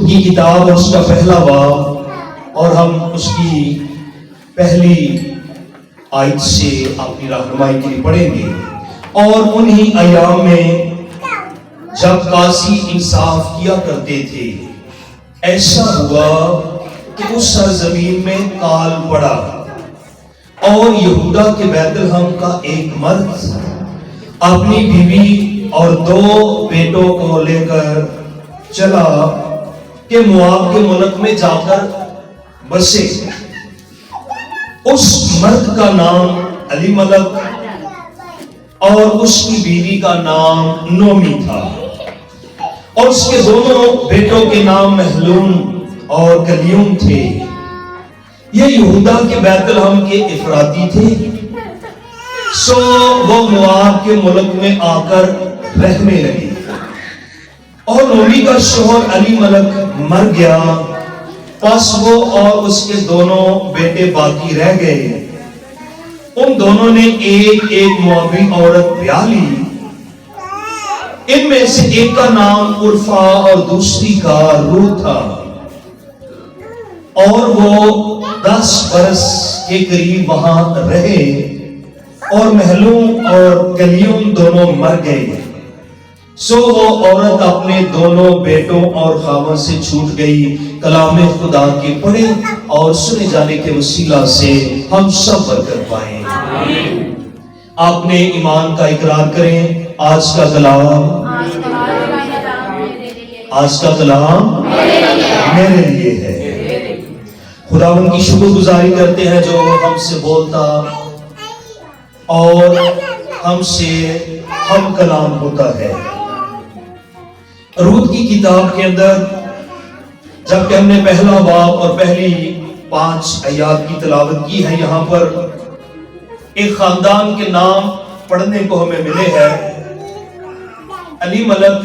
کی کتاب اور اس کا پہلا باب، اور ہم اس کی پہلی آیت سے اپنی رہنمائی کے لیے پڑھیں گے۔ اور انہی ایام میں جب قاضی انصاف کیا کرتے تھے، ایسا ہوا کہ اس سرزمین میں کال پڑا، اور یہودا کے بیت لحم کا ایک مرد اپنی بیوی اور 2 بیٹوں کو لے کر چلا کہ مواب کے ملک میں جا کر بسے۔ اس مرد کا نام علی ملک اور اس کی بیوی کا نام نومی تھا، اور اس کے دونوں بیٹوں کے نام محلون اور کلیون تھے۔ یہ یہودا کے بیت لحم کے افراطی تھے، سو وہ مواب کے ملک میں آ کر رہنے لگے۔ اور نومی کا شوہر علی ملک مر گیا، پس وہ اور اس کے دونوں بیٹے باقی رہ گئے۔ ان دونوں نے ایک موابی عورت بیاہ لی۔ ان میں سے ایک کا نام عرفہ اور دوسری کا روح تھا، اور وہ 10 برس کے قریب وہاں رہے، اور محلون اور کلیون دونوں مر گئے۔ سو وہ عورت اپنے دونوں بیٹوں اور خاوند سے چھوٹ گئی۔ کلام خدا کے پڑھے اور سنے جانے کے وسیلہ سے ہم سب برکت پائیں۔ آپ نے ایمان کا اقرار کریں۔ آج کا کلام میرے لیے ہے۔ خدا ان کی شکر گزاری کرتے ہیں جو ہم سے بولتا اور ہم سے ہم کلام ہوتا ہے۔ روت کی کتاب کے اندر جبکہ ہم نے پہلا باب اور پہلی 5 آیات کی تلاوت کی ہے، یہاں پر ایک خاندان کے نام پڑھنے کو ہمیں ملے ہیں۔ علی ملک،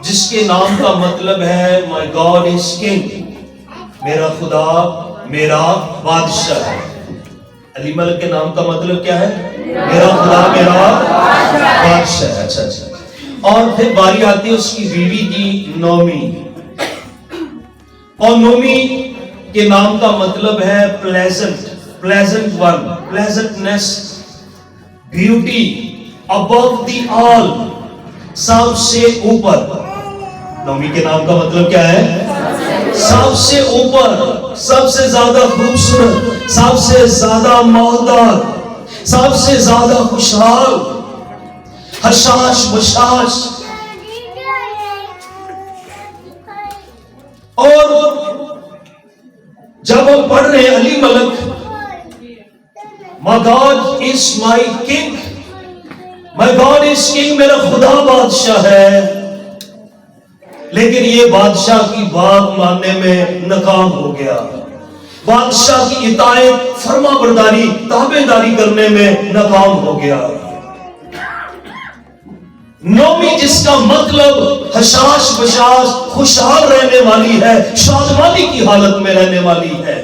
جس کے نام کا مطلب ہے My God is King، میرا خدا میرا بادشاہ ہے۔ علی ملک کے نام کا مطلب کیا ہے؟ میرا خدا میرا بادشاہ ہے۔ اچھا۔ اور پھر باری آتی ہے اس کی بیوی کی، نومی، اور نومی کے نام کا مطلب ہے pleasant one، pleasantness، beauty، above the all، سب سے اوپر۔ نومی کے نام کا مطلب کیا ہے؟ سب سے اوپر، سب سے زیادہ خوبصورت، سب سے زیادہ مالدار، سب سے زیادہ خوشحال، حشاش بشاش۔ اور جب ہم پڑھ رہے ہیں علی ملک، My God is my king، My God is king، میرا خدا بادشاہ ہے، لیکن یہ بادشاہ کی بات ماننے میں ناکام ہو گیا۔ بادشاہ کی اطاعت، فرما برداری، تابعداری کرنے میں ناکام ہو گیا۔ نومی جس کا مطلب حشاش بشاش، خوشحال رہنے والی ہے، شادمانی کی حالت میں رہنے والی ہے،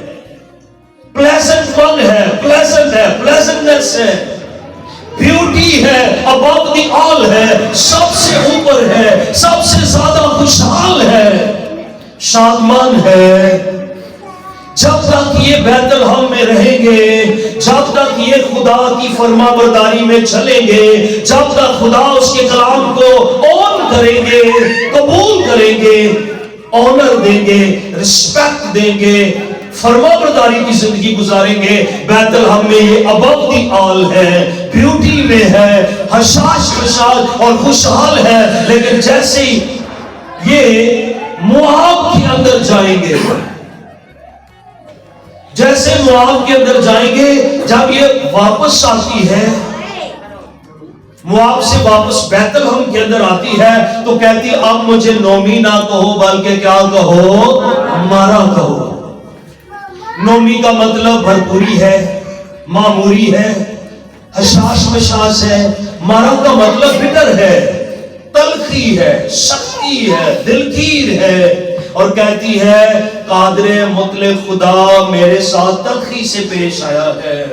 پلیزنٹ ون ہے، پلیزنٹ ہے، پلیزنٹنس ہے، بیوٹی ہے، above the all ہے، سب سے اوپر ہے، سب سے زیادہ خوشحال ہے، شادمان ہے۔ جب تک یہ بیت لحم میں رہیں گے، جب تک یہ خدا کی فرما برداری میں چلیں گے، جب تک خدا اس کے کلام کو اون کریں گے، قبول کریں گے، آنر دیں گے، رسپیکٹ دیں گے، فرما برداری کی زندگی گزاریں گے، بیت لحم میں یہ above the all ہے، بیوٹی میں ہے، حشاش بشاش اور خوشحال ہے۔ لیکن جیسے ہی یہ مواب کے اندر جائیں گے، جیسے مواب کے اندر جائیں گے، جب یہ واپس آتی ہے، مواب سے واپس بیت لحم کے اندر آتی ہے، تو کہتی اب مجھے نومی نہ کہو بلکہ کیا کہو؟ مارا کہو۔ نومی کا مطلب بھرپوری ہے، معموری ہے، حشاش بشاش ہے۔ مارا کا مطلب بٹر ہے، تلخی ہے، سختی ہے، دلگیر ہے، اور کہتی ہے قادر مطلق خدا میرے ساتھ تلخی سے پیش آیا ہے۔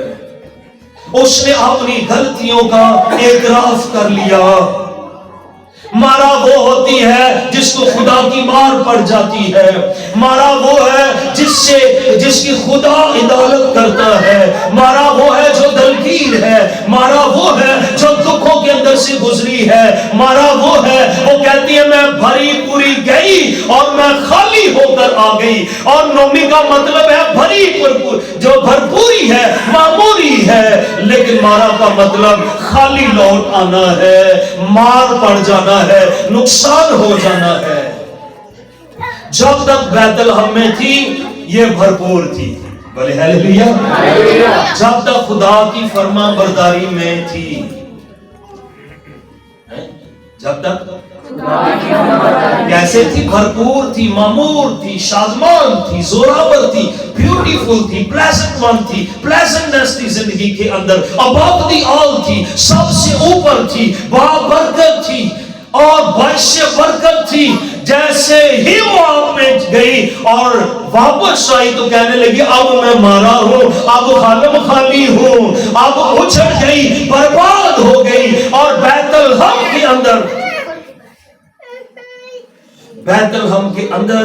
اس نے اپنی غلطیوں کا اعتراف کر لیا، مارا وہ ہوتی ہے جس کو خدا کی مار پڑ جاتی ہے. مارا وہ ہے جس کی خدا عدالت کرتا ہے. مارا وہ ہے جو دلگیر ہے. مارا وہ ہے جو دکھوں کے اندر سے گزری ہے. مارا وہ ہے وہ کہتی ہے میں بھری پوری گئی اور میں خالی ہو کر آ گئی. اور نومی کا مطلب ہے بھری پور جو بھرپوری ہے معموری ہے. لیکن مارا کا مطلب خالی لوٹ آنا ہے, مار پڑ جانا ہے, نقصان ہو جانا ہے. جب تک بیت لحم میں تھی یہ بھرپور تھی. بولے ہیلیلویا. جب تک خدا کی فرما برداری میں تھی, جب تک کیسے تھی؟ بھرپور تھی, معمور تھی, شادمان تھی, زوراور تھی, بیوٹیفل تھی, پلیزنٹ ون تھی, پلیزنٹنس تھی زندگی کے اندر, اباؤ دی آل تھی, سب سے اوپر تھی, بابرکت تھی اور باعث برکت تھی. جیسے ہی وہ آپ میں گئی اور واپس آئی تو کہنے لگی اب میں مارا ہوں, اب خالم خالی ہوں, اب اچھڑ گئی, برباد ہو گئی. اور بیت لحم کے اندر, بیت لحم کے اندر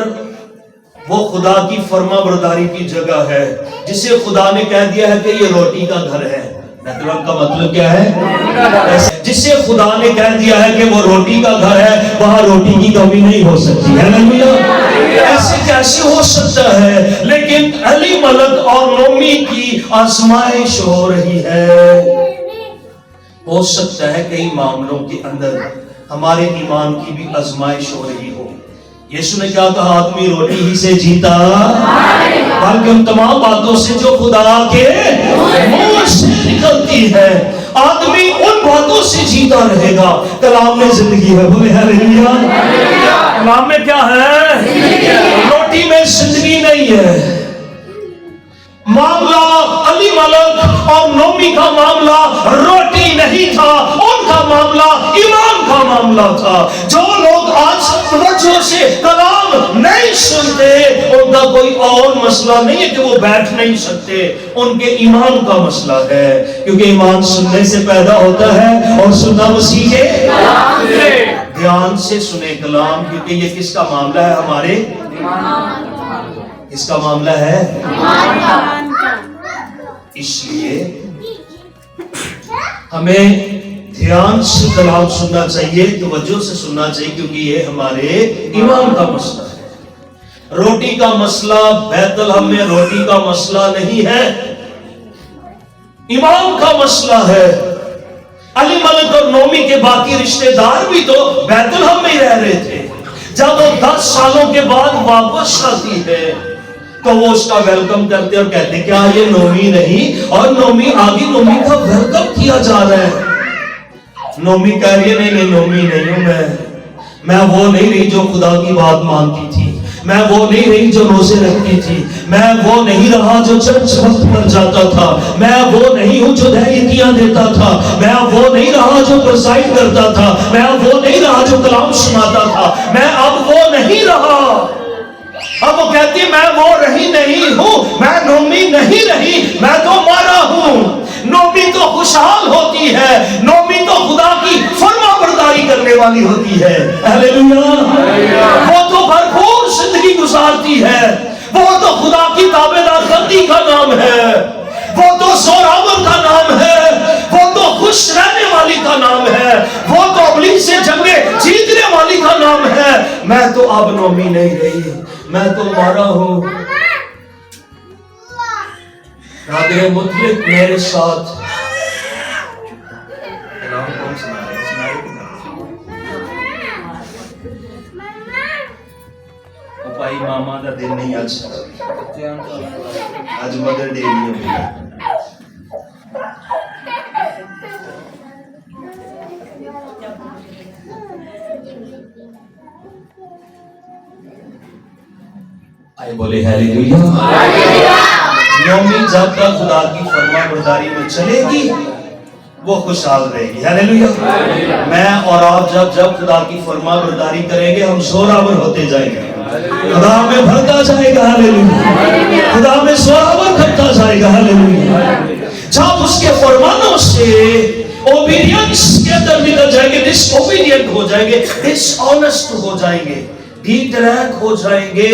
وہ خدا کی فرما برداری کی جگہ ہے جسے خدا نے کہہ دیا ہے کہ یہ روٹی کا گھر ہے. بیت لحم کا مطلب کیا ہے؟ جسے خدا نے کہہ دیا ہے کہ وہ روٹی کا گھر ہے, وہاں روٹی کی کمی نہیں ہو سکتی ہے. ایسے کیسے ہو سکتا ہے؟ لیکن علی ملک اور نومی کی آزمائش ہو رہی ہے. ہو سکتا ہے کئی معاملوں کے اندر ہمارے ایمان کی بھی آزمائش ہو رہی ہو. یسوع نے کیا کہا؟ آدمی روٹی ہی سے جیتا بلکہ ان تمام باتوں سے جو خدا کے منہ سے نکلتی ہے. آدمی ان باتوں سے جیتا رہے گا. کلام میں زندگی ہے. بولے ہیلیلویا. کلام میں کیا ہے؟ روٹی میں زندگی نہیں ہے. معاملہ علی ملک اور نومی کا معاملہ روٹی نہیں تھا, ان کا معاملہ ایمان کا معاملہ تھا. جو لوگ آج توجہ سے کلام نہیں سنتے ان کا کوئی اور مسئلہ نہیں ہے کہ وہ بیٹھ نہیں سکتے, ان کے ایمان کا مسئلہ ہے. کیونکہ ایمان سننے سے پیدا ہوتا ہے اور سننا مسیح کے دھیان سے سنے کلام. کیونکہ یہ کس کا معاملہ ہے؟ ہمارے اس کا معاملہ ہے. اس لیے ہمیں دھیان سے کلام سننا چاہیے, توجہ سے سننا چاہیے, کیونکہ یہ ہمارے ایمان کا مسئلہ ہے. روٹی کا مسئلہ بیت لحم میں روٹی کا مسئلہ نہیں ہے, ایمان کا مسئلہ ہے. علی ملک اور نومی کے باقی رشتہ دار بھی تو بیت لحم میں ہی رہ رہے تھے. جب وہ 10 سالوں کے بعد واپس آتی ہے تو وہ اس کا ویلکم کرتے اور کہتے کیا یہ نومی نہیں؟ اور نومی آگے نومی کا ویلکم کیا جا رہا ہے. نومی کہہ رہی ہے نہیں نومی نہیں ہوں میں وہ نہیں رہی جو خدا کی بات مانتی تھی, میں وہ نہیں رہی جو روزے رکھتی تھی, میں وہ نہیں رہا جو چرچ وقت پر جاتا تھا, میں وہ نہیں ہوں جو دہیتیاں دیتا تھا, میں وہ نہیں رہا جو پرسائڈ کرتا تھا, میں وہ نہیں رہا جو کلام سناتا تھا, میں اب وہ نہیں رہا. اب وہ کہتی میں وہ رہی نہیں ہوں, میں نومی نہیں رہی, میں تو مارا ہوں. نومی تو خوشحال ہوتی ہے, نومی تو خدا کی فرما برداری کرنے والی ہوتی ہے. ہیلیلویا. وہ تو بھرپور زندگی گزارتی ہے, وہ تو خدا کی تابعدار بندی کا نام ہے, وہ تو زوراور کا نام ہے, وہ تو خوش رہنے والی کا نام ہے, وہ تو ابلیس سے جنگیں جیتنے والی کا نام ہے. میں تو اب نومی نہیں رہی, میں تو مارا ہوں. نادر مطلق میرے ساتھ پائی ماما کا دن نہیں آج مدر ڈے نہیں ہوگا. آئے بولے ہیلیلویا. نومی جب تک خدا کی فرما برداری میں چلے گی وہ خوشحال رہے گی. ہیلیلویا. میں اور آپ جب خدا کی فرما برداری کریں گے ہم زوراور ہوتے جائیں گے. خدا ہمیں بھرتا جائے گا، ہاللیلویا، خدا ہمیں زوراور کرتا جائے گا، ہاللیلویا۔ جب اس کے فرمانوں سے اوبیڈینس کے اندر نکل جائیں گے، ڈس اوبیڈینٹ ہو جائیں گے، ڈس آنسٹ ہو جائیں گے، ڈی ٹریک ہو جائیں گے،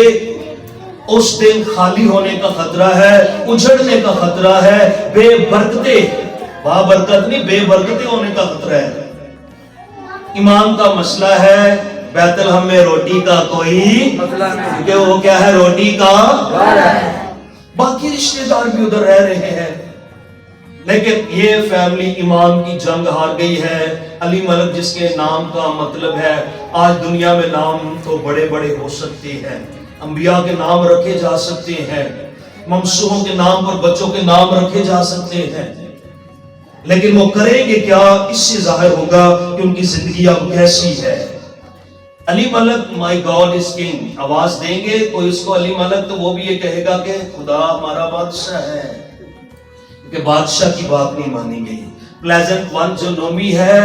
اس دن خالی ہونے کا خطرہ ہے، اجڑنے کا خطرہ ہے، بے برکتے، برکت نہیں، بے برکتے ہونے کا خطرہ ہے۔ ایمان کا مسئلہ ہے، بیت الحم میں روٹی کا کوئی کیونکہ وہ کیا ہے، روٹی کا، باقی رشتے دار بھی ادھر رہ رہے ہیں، لیکن یہ فیملی ایمان کی جنگ ہار گئی ہے۔ علی ملک جس کے نام کا مطلب ہے، آج دنیا میں نام تو بڑے بڑے ہو سکتے ہیں، انبیاء کے نام رکھے جا سکتے ہیں، ممسوحوں کے نام پر بچوں کے نام رکھے جا سکتے ہیں، لیکن وہ کریں گے کیا، اس سے ظاہر ہوگا کہ ان کی زندگی اب کیسی ہے۔ علی ملک مائی گاڈ از کنگ آواز دیں گے کوئی اس کو علی ملک، تو وہ بھی یہ کہے گا کہ خدا ہمارا بادشاہ ہے، کہ بادشاہ کی بات نہیں مانی گئی۔ پلیزنٹ ون جو نومی ہے،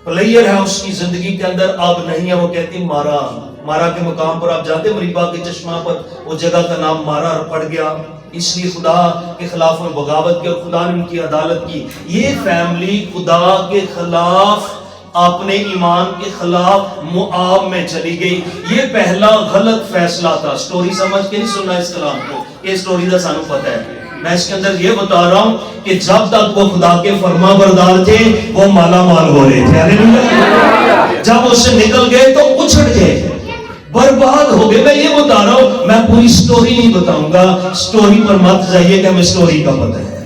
پلیئر ہے اس کی زندگی کے اندر، اب نہیں ہے، وہ کہتی مارا، مارا کے مقام پر آپ جاتے مریبا کے چشمہ پر، وہ جگہ کا نام مارا پڑ گیا، اس لیے خدا کے خلاف میں بغاوت کی اور خدا نے ان کی عدالت کی۔ یہ فیملی خدا کے خلاف، اپنے ایمان کے خلاف موآب میں چلی گئی۔ یہ پہلا غلط فیصلہ تھا۔ سٹوری سمجھ کے نہیں سننا اس کلام کو، یہ سٹوری دا سانو پتہ ہے۔ میں اس کے اندر یہ بتا رہا ہوں کہ جب تک وہ خدا کے فرما بردار تھے، وہ مالا مال ہو رہے تھے، ہاللیلویا۔ جب اس سے نکل گئے تو اچھڑ گئے، برباد ہو گئے۔ میں یہ بتا رہا ہوں، میں پوری سٹوری نہیں بتاؤں گا، سٹوری پر مت جائیے کہ ہمیں سٹوری کا پتہ ہے،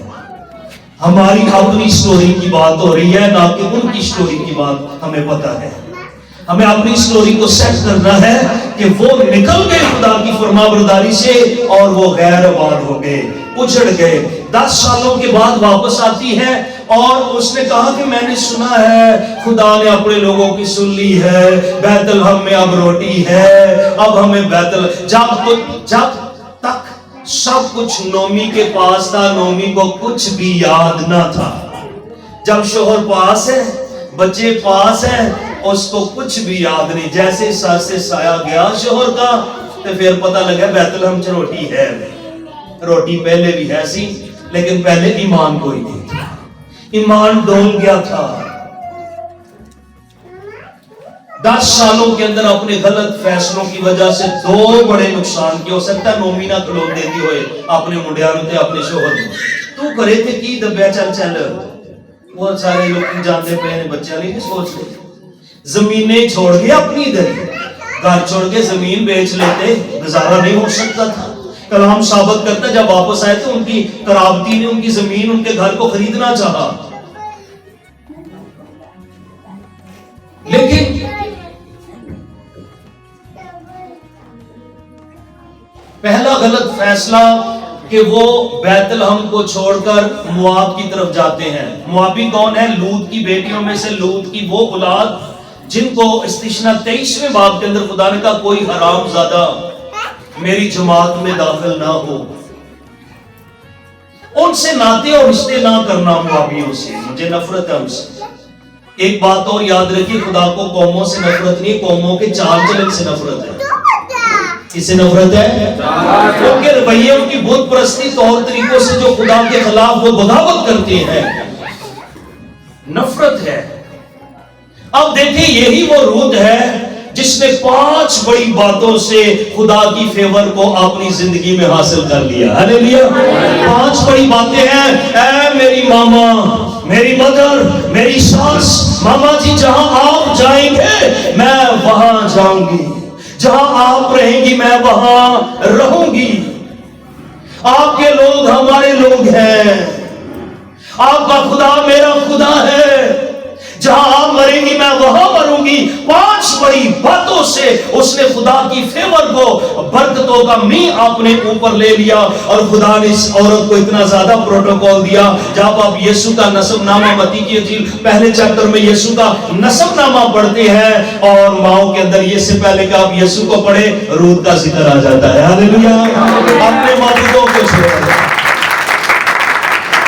ہماری اپنی سٹوری کی بات ہو رہی ہے، نہ کہ ان کی سٹوری کی بات ہمیں پتہ ہے۔ ہمیں اپنی سٹوری کو سیٹ کرنا ہے کہ وہ نکل گئے خدا کی فرما برداری سے اور وہ غیر آباد ہو گئے، اجڑ گئے۔ 10 سالوں کے بعد واپس آتی ہے اور اس نے کہا کہ میں نے سنا ہے خدا نے اپنے لوگوں کی سن لی ہے، بیت الحم میں اب روٹی ہے، اب ہمیں جب تک سب کچھ نومی کے پاس تھا، نومی کو کچھ بھی یاد نہ تھا۔ جب شوہر پاس ہے، بچے پاس ہیں، اس کو کچھ بھی یاد نہیں۔ جیسے سر سے سایہ گیا شوہر کا، تو پھر پتہ لگا بیت الحم سے روٹی ہے، روٹی پہلے بھی ہے سی، لیکن پہلے ایمان کوئی نہیں تھا، ایمان ڈول گیا تھا۔ 10 سالوں کے اندر اپنے غلط فیصلوں کی وجہ سے 2 بڑے نقصان کیے۔ ہو سکتا ہے نومی نہ کلون دے دی ہوئے اپنے منڈیانوں تے اپنے شوہر کو، تو کرے تھے کی دبیا چل وہ سارے لوگ جانتے پہ ہیں، بچہ نہیں سوچ رہے، زمینیں چھوڑ گئے اپنی ادھر، گھر چھوڑ کے زمین بیچ لیتے، گزارا نہیں ہو سکتا تھا۔ کلام ثابت کرتا جب واپس آئے تو ان کی قرابتی نے ان کی زمین، ان کے گھر کو خریدنا چاہا، لیکن پہلا غلط فیصلہ کہ وہ بیت الحم کو چھوڑ کر مواب کی طرف جاتے ہیں۔ موابی کون ہے؟ لوط کی بیٹیوں میں سے لوط کی وہ اولاد جن کو استثنا 23ویں باب کے اندر خدا نے کہا کوئی حرام زادہ میری جماعت میں داخل نہ ہو، ان سے ناطے اور رشتے نہ کرنا، موابیوں سے مجھے نفرت ہے ان سے۔ ایک بات اور یاد رکھیے، خدا کو قوموں سے نفرت نہیں، قوموں کے چال چلن سے نفرت ہے۔ کس سے نفرت ہے؟ ان کے رویے، ان کی بت پرستی طور طریقوں سے جو خدا کے خلاف وہ بغاوت کرتے ہیں، نفرت ہے۔ اب دیکھیں یہی وہ روت ہے جس نے 5 بڑی باتوں سے خدا کی فیور کو اپنی زندگی میں حاصل کر لیا۔ ہاللیلویا۔ 5 بڑی باتیں ہیں۔ اے میری ماما، میری مدر، میری ساس، ماما جی جہاں آپ جائیں گے میں وہاں جاؤں گی، جہاں آپ رہیں گی میں وہاں رہوں گی، آپ کے لوگ ہمارے لوگ ہیں، آپ کا خدا میرا خدا ہے، جہاں آپ مریں گی میں وہاں مروں گی۔ 5 بڑی باتوں سے اس نے خدا کی فیور کو، برکتوں کا میہ اپنے اوپر لے لیا، اور خدا نے اس عورت کو اتنا زیادہ پروٹوکول دیا۔ جب آپ یسوع کا نسب نامہ، متی کی انجیل پہلے چیپٹر میں یسوع کا نسب نامہ پڑھتے ہیں، اور ماؤں کے اندر یہ سے پہلے کہ آپ یسوع کو پڑھیں روت کا ذکر آ جاتا ہے۔ ہاللیلویا۔ اپنے مابودوں کو چھوڑ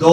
2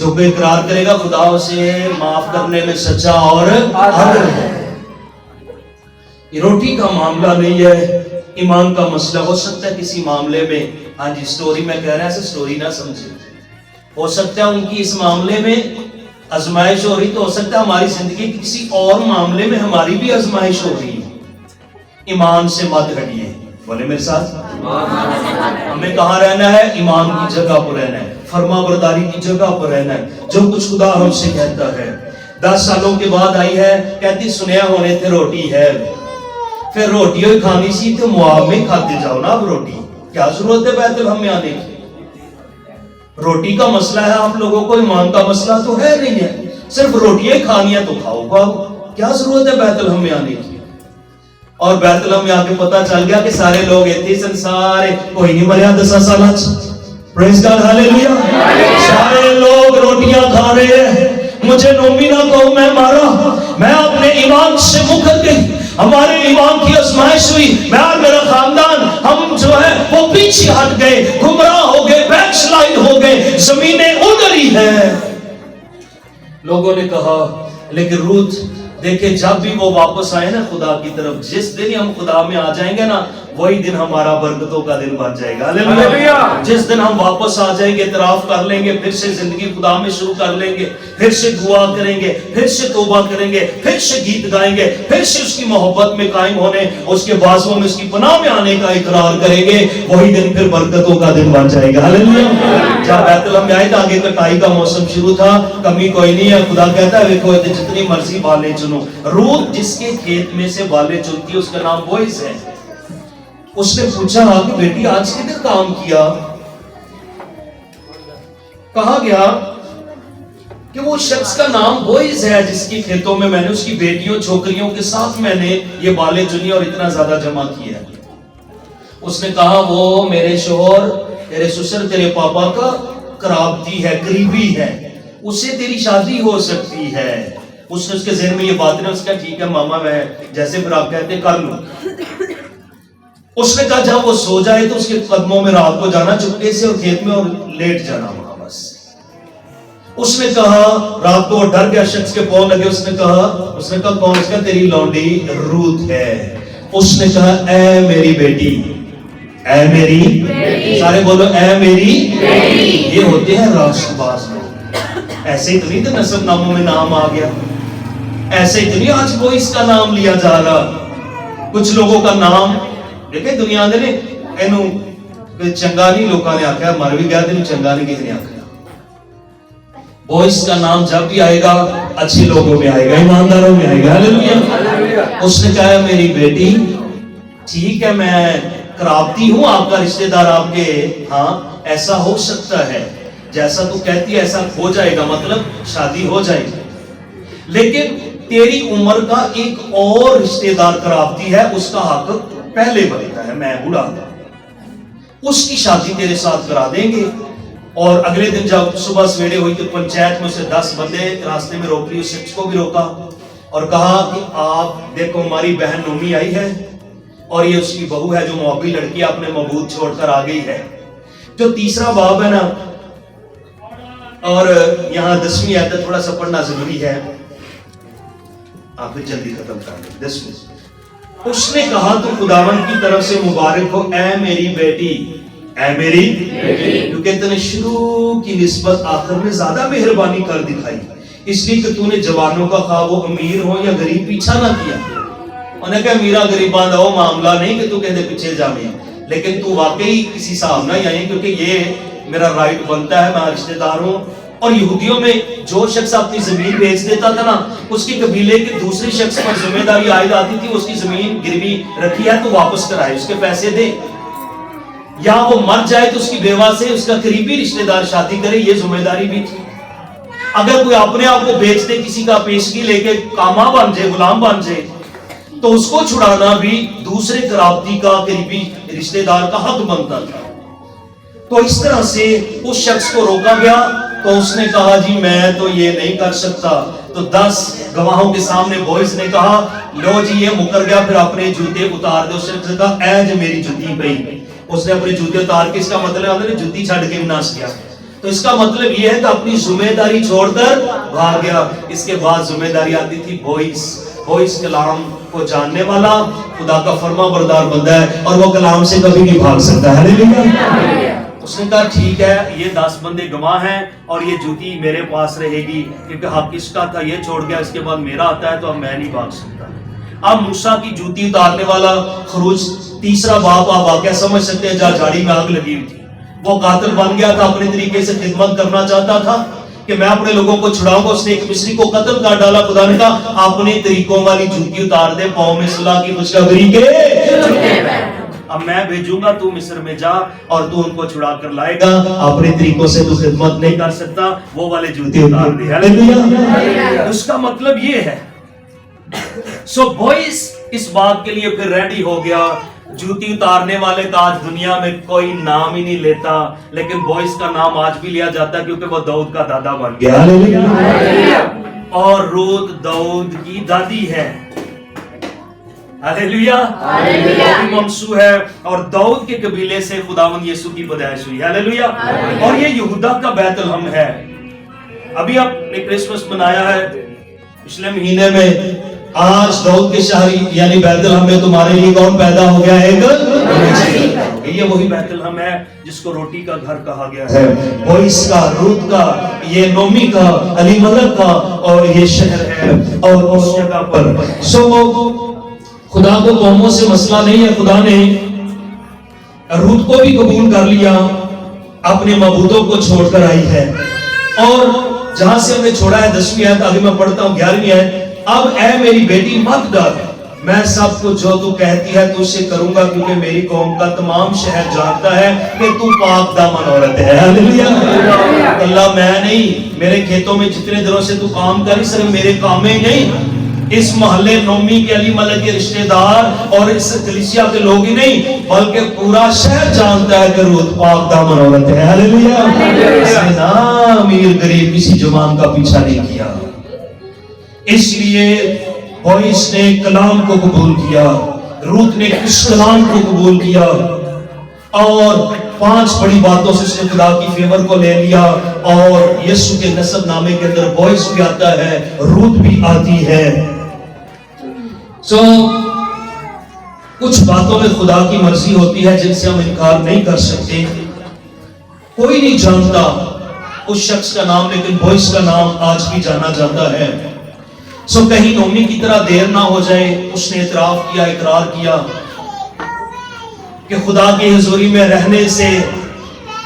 جو کوئی اقرار کرے گا خدا اسے معاف کرنے میں سچا اور عادل ہے۔ یہ روٹی کا معاملہ نہیں ہے، ایمان کا مسئلہ۔ ہو سکتا ہے کسی معاملے میں، ہاں جی سٹوری میں کہہ رہا ہے، سٹوری نہ سمجھے، ہو سکتا ہے ان کی اس معاملے میں آزمائش ہو رہی، تو ہو سکتا ہے ہماری زندگی کسی اور معاملے میں ہماری بھی آزمائش ہو رہی ہے۔ ایمان سے مت ہٹیے، بولے میرے ساتھ، ہمیں کہاں رہنا ہے؟ ایمان کی جگہ پر رہنا ہے، فرما برداری کی جگہ پر رہنا ہے، جو کچھ خدا ہم سے کہتا ہے۔ 10 سالوں کے بعد آئی ہے، کہتی سنیا ہونے تھے روٹی ہے، پھر روٹی ہوئی کھانی سی تو مواب میں کھاتے جاؤ نا، اب روٹی کیا ضرورت ہے بیت الحم میں آنے کی؟ روٹی کا مسئلہ ہے آپ لوگوں کو، ایمان کا مسئلہ تو ہے نہیں ہے، صرف روٹیاں کھانی ہے تو کھاؤ گا، کیا ضرورت ہے بیت الحم میں آنے کی؟ اور بیت الحم میں آ کے پتا چل گیا کہ سارے لوگ ایتھے سارے کوئی نہیں مریا 10 سال، پریز گاڈ ہاللیلویا، سارے لوگ روٹیاں کھا رہے ہیں، مجھے نومی نہ کہو میں مارا، میں اپنے ایمان سے مکر گئی، ہمارے ایمان کی آزمائش ہوئی، میں اور میرا خاندان ہم جو ہے وہ پیچھے ہٹ گئے، گمراہ ہو گئے، بیک سلائڈ ہو گئے، زمینیں اڑی ہیں۔ لوگوں نے کہا، لیکن روت دیکھیں جب بھی وہ واپس آئے نا خدا کی طرف، جس دن ہم خدا میں آ جائیں گے نا وہی دن ہمارا برکتوں کا دن بن جائے گا، ہاللیلویا۔ جس دن ہم واپس آ جائیں گے، اعتراف کر لیں گے، پھر سے زندگی خدا میں شروع کر لیں گے، پھر سے دعا کریں گے، پھر سے توبہ کریں گے، پھر سے گیت گائیں گے، پھر سے اس کی محبت میں قائم ہونے، اس کے بازوں میں اس کی پناہ میں آنے کا اقرار کریں گے، وہی دن پھر برکتوں کا دن بن جائے گا، ہاللیلویا۔ جب بیت الحم میں آئے تو آگے کٹائی کا موسم شروع تھا، کمی کوئی نہیں ہے، خدا کہتا ہے دیکھو جتنی مرضی بالیں چنو۔ روت جس کے کھیت میں سے بالیں چنتی ہے اس کا نام بوئز ہے۔ اس نے پوچھا کہ بیٹی آج کدھر کام کیا؟ کہا گیا کہ وہ شخص کا نام بوئز ہے جس کی کھیتوں میں میں نے اس کی بیٹیوں چھوکریوں کے ساتھ میں نے یہ بالیں چنی اور اتنا زیادہ جمع کیا۔ اس نے کہا وہ میرے شوہر، تیرے سسر، تیرے پاپا کا قرابتی ہے، قریبی ہے، اس سے تیری شادی ہو سکتی ہے۔ اس نے اس کے ذہن میں یہ بات نہیں، اس کا ٹھیک ہے ماما میں جیسے پھر آپ کہتے ہیں کر لوں۔ اس نے کہا جب وہ سو جائے تو اس کے قدموں میں رات کو جانا چپکے سے اور کھیت میں اور لیٹ جانا وہاں بس۔ اس نے کہا رات کو ڈر گیا، شخص کے پاؤں لگے، اس نے کہا کون؟ اس کا تیری لونڈی روت ہے۔ اس نے کہا اے میری بیٹی، اے میری بیٹی، سارے بولو اے میری بیٹی۔ یہ ہوتے ہیں راست باز لوگ، ایسے ہی تو نہیں تو نسب ناموں میں نام آ گیا، ایسے ہی تو نہیں آج کوئی اس کا نام لیا جا رہا۔ کچھ لوگوں کا نام دیکھیں دنیا دے نے اینو چنگا نہیں لوکاں نے آکھیا، مر بھی گیا تینوں چنگا نہیں کسی نے آکھیا۔ بوئز کا نام جب بھی آئے گا اچھے لوگوں میں آئے گا، ایمانداروں میں آئے گا، ہاللیلویا۔ اس نے کہا میری بیٹی ٹھیک ہے میں قرابتی ہوں، آپ کا رشتہ دار آپ کے، ہاں ایسا ہو سکتا ہے جیسا تو کہتی ہے ایسا ہو جائے گا، مطلب شادی ہو جائے گی، لیکن تیری عمر کا ایک اور رشتہ دار قرابتی ہے، اس کا حق پہلے بنتا ہے، میں بوڑھا ہوں، اس کی شادی تیرے ساتھ کرا دیں گے۔ اور اگلے دن جب صبح سویرے ہوئی تو پنچایت میں سے 10 بندے راستے میں روک لی، اس شخص کو بھی روکا اور کہا کہ آپ دیکھو ہماری بہن نومی آئی ہے اور یہ اس کی بہو ہے جو موابی لڑکی اپنے مبوت چھوڑ کر آ گئی ہے۔ جو تیسرا باب ہے نا، اور یہاں 10ویں آیت ہے، تھوڑا سا پڑھنا ضروری ہے، آپ جلدی ختم کر دیں۔ 10ویں اس نے کہا تو خداوند کی طرف سے مبارک ہو اے میری بیٹی، اے میری بیٹی، کیونکہ تو نے شروع کی نسبت آخر میں زیادہ مہربانی کر دکھائی، اس لیے کہ تو نے جوانوں کا خواہ وہ امیر ہو یا غریب پیچھا نہ کیا۔ انہیں کہا میرا غریبان دا وہ معاملہ نہیں کہ تو کہتے پیچھے جاویں، لیکن تو واقعی کسی صاحب نہ یعنی کیونکہ یہ میرا رائٹ بنتا ہے، میں رشتہ دار ہوں۔ اور یہودیوں میں جو شخص اپنی زمین بیچ دیتا تھا نا، اس کے قبیلے کے دوسرے شخص پر ذمہ داری عائد آتی تھی، اس کی زمین گروی رکھی ہے تو واپس کرائے، اس کے پیسے دے، یا وہ مر جائے تو اس کی بیوہ سے اس کا قریبی رشتہ دار شادی کرے، یہ ذمہ داری بھی تھی۔ اگر کوئی اپنے آپ کو بیچ دے، کسی کا پیشگی لے کے کاما بن جائے، غلام بن جائے، تو اس کو چھڑانا بھی دوسرے قرابتی کا قریبی رشتہ دار کا حق بنتا تھا۔ تو اس طرح سے اس شخص کو روکا گیا، تو اس نے کہا جی میں تو یہ نہیں کر سکتا۔ تو 10 گواہوں کے سامنے بوئز نے کہا لو جی یہ مکر گیا، پھر اپنے جوتے اتار دے۔ اس نے کہا اے جو میری جوتی پئی، اس نے اپنے جوتے اتار کے، اس کا مطلب ہے جوتی چھڑ کے نس گیا، تو اس کا مطلب یہ ہے کہ اپنی ذمہ داری چھوڑ کر بھاگ گیا. اس کے بعد ذمہ داری آتی تھی بوئس کلام کو جاننے والا خدا کا فرما بردار بندہ ہے اور وہ کلام سے کبھی نہیں بھاگ سکتا. ہاللیلویا. اس نے کہا ٹھیک ہے، یہ 10 بندے گواہ ہیں اور یہ جوتی میرے پاس رہے گی، کیونکہ حق اس کا تھا، یہ چھوڑ گیا، اس کے بعد میرا آتا ہے تو اب میں نہیں بھاگ سکتا. اب موسیٰ کی جوتی اتارنے والا خروج 3 باب آپ واقعہ سمجھ سکتے ہیں، جہاں جھاڑی میں آگ لگی ہوئی تھی. وہ قاتل بن گیا تھا، اپنے طریقے سے خدمت کرنا چاہتا تھا کہ میں اپنے لوگوں کو چھڑاؤں گا. اس نے ایک مصری کو قتل کر ڈالا. خدا نے کہا اپنے طریقوں والی جوتی اتار دے، پاؤں میں صلح کی خوشخبری کے جوتے پہن. اب میں بھیجوں گا، تو مصر میں جا اور تو ان کو چھڑا کر لائے گا. اپنے طریقوں سے تو خدمت نہیں کر سکتا، وہ والے جوتے اتار دے. ہاللیلویا. اس کا مطلب یہ ہے. سو بوئس اس بات کے لیے پھر ریڈی ہو گیا. جوتی اتارنے والے کا آج دنیا میں کوئی نام ہی نہیں لیتا، لیکن بوئس کا نام آج بھی لیا جاتا ہے کیونکہ وہ داؤد کا دادا بن گیا. اور روت داؤد کی دادی ہے. ہاللیلویا. ممسو ہے اور داؤد کے قبیلے سے خداوند یسوع کی پیدائش ہوئی. ہاللیلویا. اور یہ یہودا کا بیت لحم ہے. ابھی آپ نے کرسمس منایا ہے پچھلے مہینے میں. آج داؤد کے شہر یعنی بیت لحم میں تمہارے لیے کون پیدا ہو گیا ہے؟ یہ وہی بیت لحم ہے جس کو روٹی کا گھر کہا گیا ہے. بوئس کا، روت کا، یہ نومی کا، علی ملک کا، اور یہ شہر ہے. اور اس جگہ پر خدا کو قوموں سے مسئلہ نہیں ہے. خدا نے روت کو بھی قبول کر لیا، اپنے معبودوں کو چھوڑ کر آئی ہے. اور جہاں سے ہم نے چھوڑا ہے 10ویں آیت، آگے میں پڑھتا ہوں 11ویں آیت. اب اے میری بیٹی مت ڈر، میں سب کچھ جو تو کہتی ہے تجھ سے کروں گا، کیونکہ میری قوم کا تمام شہر جانتا ہے کہ تو پاک دامن عورت ہے. ہاللیلویا. اللہ میں نہیں، میرے کھیتوں میں جتنے دنوں سے تو کام کری، صرف میرے کام میں نہیں، اس محلے نومی کے، علی ملک کے رشتہ دار اور اس کلیسیا کے لوگ ہی نہیں، بلکہ پورا شہر جانتا ہے کہ روت پاک دامن عورت ہے. ہاللیلویا. اس نے نہ امیر غریب کسی جوان کا پیچھا نہیں کیا. اس لیے بوئس نے کلام کو قبول کیا، روت نے اس کلام کو قبول کیا، اور 5 بڑی باتوں سے اس نے خدا کی فیور کو لے لیا. اور یسوع کے نسب نامے کے اندر بوئس بھی آتا ہے، روت بھی آتی ہے. کچھ باتوں میں خدا کی مرضی ہوتی ہے جن سے ہم انکار نہیں کر سکتے. کوئی نہیں جانتا اس شخص کا نام، لیکن بوئس کا نام آج بھی جانا جاتا ہے. کہیں نومی کی طرح دیر نہ ہو جائے. اس نے اعتراف کیا، اقرار کیا کہ خدا کی حضوری میں رہنے سے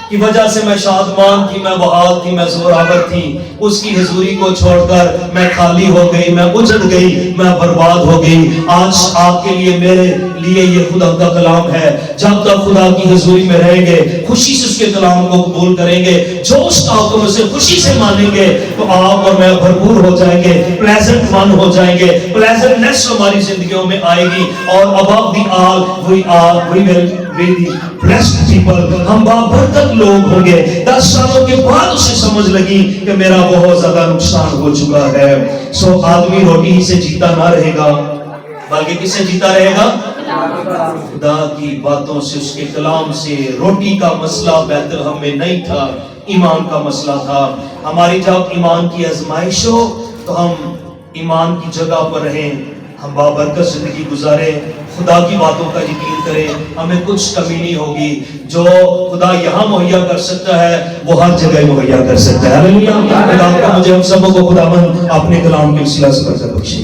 کی وجہ سے میں شادمان تھی، میں بحال تھی، میں زور آور تھی. اس کی حضوری کو چھوڑ کر میں خالی ہو گئی، میں اجڑ گئی، میں برباد ہو گئی. آج آپ کے لیے، میرے لیے یہ خدا کا کلام ہے. جب تک خدا کی حضوری میں رہیں گے، خوشی سے اس کے کلام کو قبول کریں گے، جو اس کا حکم اسے خوشی سے مانیں گے، تو آپ اور میں بھرپور ہو جائیں گے، پلیزنٹ من ہو جائیں گے، پلیزنٹنس ہماری زندگیوں میں آئے گی. اور above the all we will be the blessed people. ہم بابرکت لوگ ہوں گے. 10 سالوں کے بعد اسے سمجھ لگی کہ میرا بہت زیادہ نقصان ہو چکا ہے. آدمی روٹی ہی سے جیتا نہ رہے گا، بلکہ کس سے جیتا رہے گا؟ خدا کی باتوں سے، اس کے کلام سے. روٹی کا مسئلہ بیت لحم میں نہیں تھا، ایمان کا مسئلہ تھا. ہماری جب ایمان کی آزمائش ہو تو ہم ایمان کی جگہ پر رہیں، ہم بابرکت زندگی گزاریں، خدا کی باتوں کا یقین کریں. ہمیں کچھ کمی نہیں ہوگی. جو خدا یہاں مہیا کر سکتا ہے وہ ہر جگہ مہیا کر سکتا ہے. ہاللیلویا. خدا کا مجھے ہم سب کو خداوند اپنے کلام کے وسیلہ سے برکت بخشے.